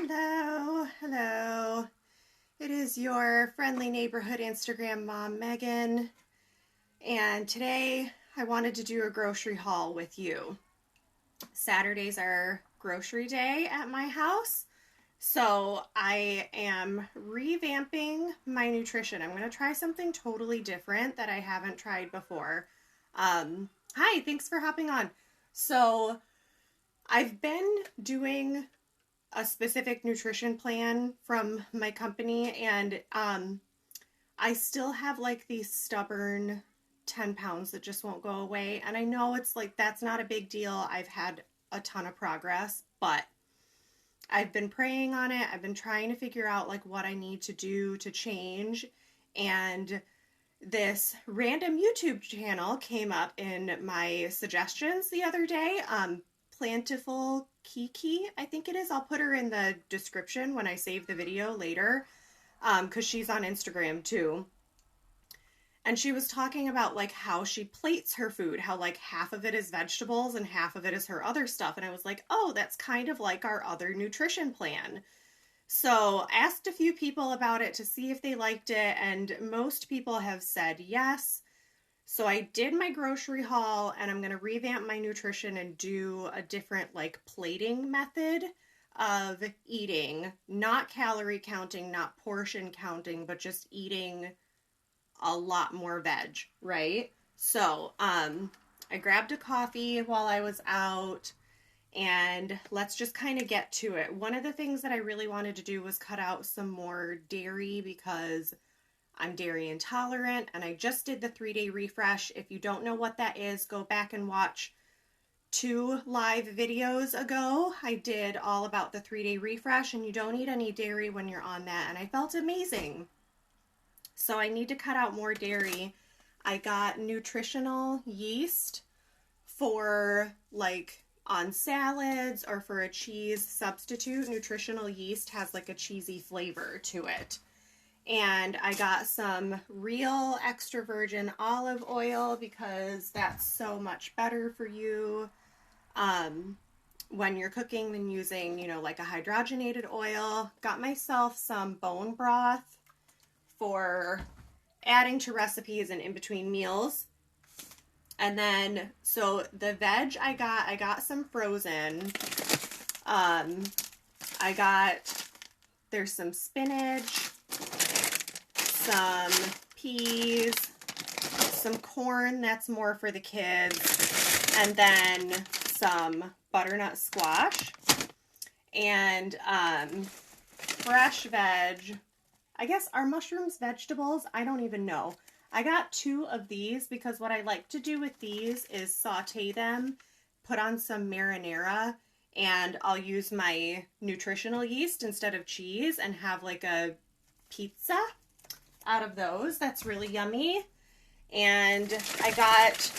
Hello, hello. It is your friendly neighborhood Instagram mom, Megan, and today I wanted to do a grocery haul with you. Saturdays are grocery day at my house, so I am revamping my nutrition. I'm going to try something totally different that I haven't tried before. Hi, thanks for hopping on. So I've been doing a specific nutrition plan from my company, and I still have like these stubborn 10 pounds that just won't go away. And I know it's like that's not a big deal. I've had a ton of progress, but I've been praying on it. I've been trying to figure out like what I need to do to change. And this random YouTube channel came up in my suggestions the other day. Plantiful Kiki, I think it is. I'll put her in the description when I save the video later, because she's on Instagram too. And she was talking about like how she plates her food, how like half of it is vegetables and half of it is her other stuff. And I was like, oh, that's kind of like our other nutrition plan. So asked a few people about it to see if they liked it, and most people have said yes. So I did my grocery haul, and I'm going to revamp my nutrition and do a different like plating method of eating, not calorie counting, not portion counting, but just eating a lot more veg, right? So I grabbed a coffee while I was out, and let's just kind of get to it. One of the things that I really wanted to do was cut out some more dairy because I'm dairy intolerant, and I just did the 3-day refresh. If you don't know what that is, go back and watch 2 live videos ago. I did all about the 3-day refresh, and you don't eat any dairy when you're on that, and I felt amazing. So I need to cut out more dairy. I got nutritional yeast for like on salads or for a cheese substitute. Nutritional yeast has like a cheesy flavor to it. And I got some real extra virgin olive oil because that's so much better for you when you're cooking than using, you know, like a hydrogenated oil. Got myself some bone broth for adding to recipes and in between meals. And then, so the veg I got some frozen. There's some spinach, some peas, some corn, that's more for the kids, and then some butternut squash, and fresh veg. I guess, are mushrooms vegetables? I don't even know. I got 2 of these because what I like to do with these is saute them, put on some marinara, and I'll use my nutritional yeast instead of cheese and have like a pizza out of those. That's really yummy. And I got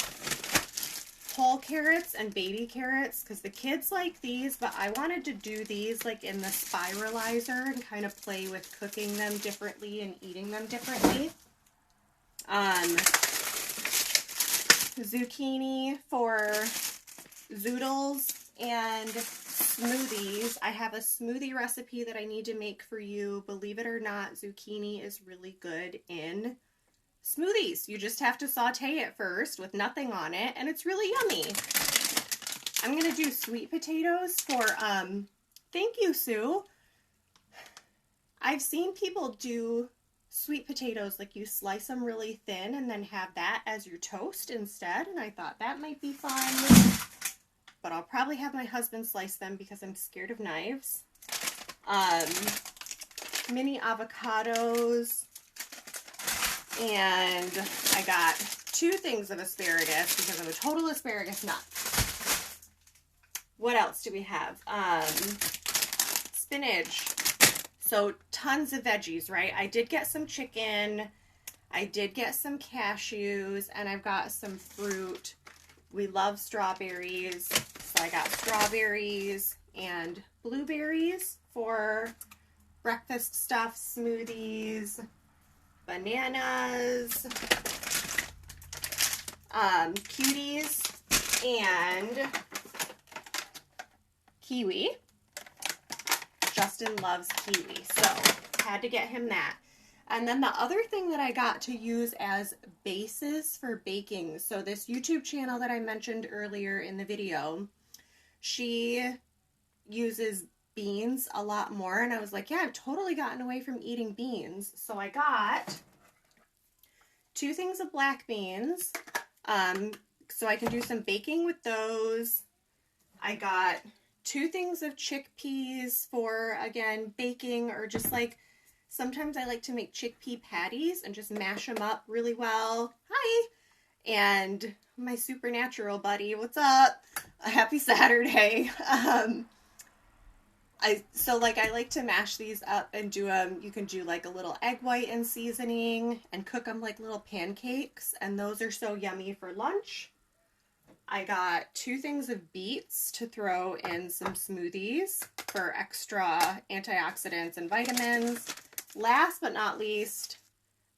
whole carrots and baby carrots because the kids like these, but I wanted to do these like in the spiralizer and kind of play with cooking them differently and eating them differently. Zucchini for zoodles and smoothies. I have a smoothie recipe that I need to make for you. Believe it or not, zucchini is really good in smoothies. You just have to saute it first with nothing on it, and it's really yummy. I'm going to do sweet potatoes for, thank you, Sue. I've seen people do sweet potatoes, like you slice them really thin and then have that as your toast instead, and I thought that might be fun. But I'll probably have my husband slice them because I'm scared of knives. Mini avocados. And I got 2 things of asparagus because I'm a total asparagus nut. What else do we have? Spinach. So tons of veggies, right? I did get some chicken. I did get some cashews. And I've got some fruit. We love strawberries. So I got strawberries and blueberries for breakfast stuff, smoothies. Bananas, cuties, and kiwi, Justin loves kiwi, so had to get him that. And then the other thing that I got to use as bases for baking, so this YouTube channel that I mentioned earlier in the video, she uses beans a lot more, and I was like, yeah, I've totally gotten away from eating beans. So I got 2 things of black beans, so I can do some baking with those. I got 2 things of chickpeas for, again, baking, or just like, sometimes I like to make chickpea patties and just mash them up really well. Hi! And my supernatural buddy, what's up? Happy Saturday. I like to mash these up and do them. You can do like a little egg white and seasoning and cook them like little pancakes, and those are so yummy for lunch. I got 2 things of beets to throw in some smoothies for extra antioxidants and vitamins. Last but not least,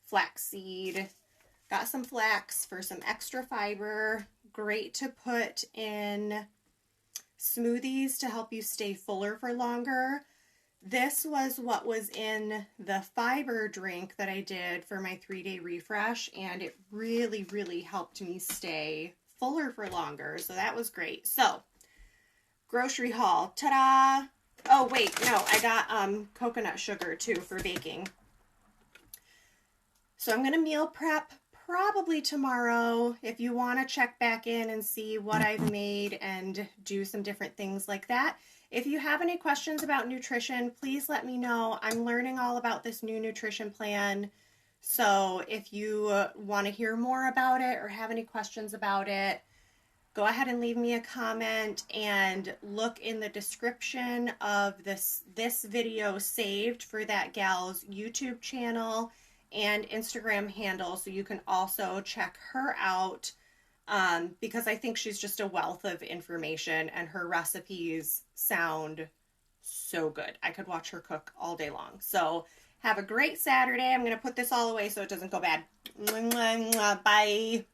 flaxseed. Got some flax for some extra fiber. Great to put in smoothies to help you stay fuller for longer. This was what was in the fiber drink that I did for my 3-day refresh, and it really, really helped me stay fuller for longer. So that was great. So, grocery haul. Ta-da! Oh, wait, no, I got coconut sugar too for baking. So I'm going to meal prep probably tomorrow. If you want to check back in and see what I've made and do some different things like that. If you have any questions about nutrition, please let me know. I'm learning all about this new nutrition plan. So if you want to hear more about it or have any questions about it, go ahead and leave me a comment, and look in the description of this video saved for that gal's YouTube channel and Instagram handle, so you can also check her out, because I think she's just a wealth of information, and her recipes sound so good. I could watch her cook all day long. So have a great Saturday. I'm going to put this all away so it doesn't go bad. Bye.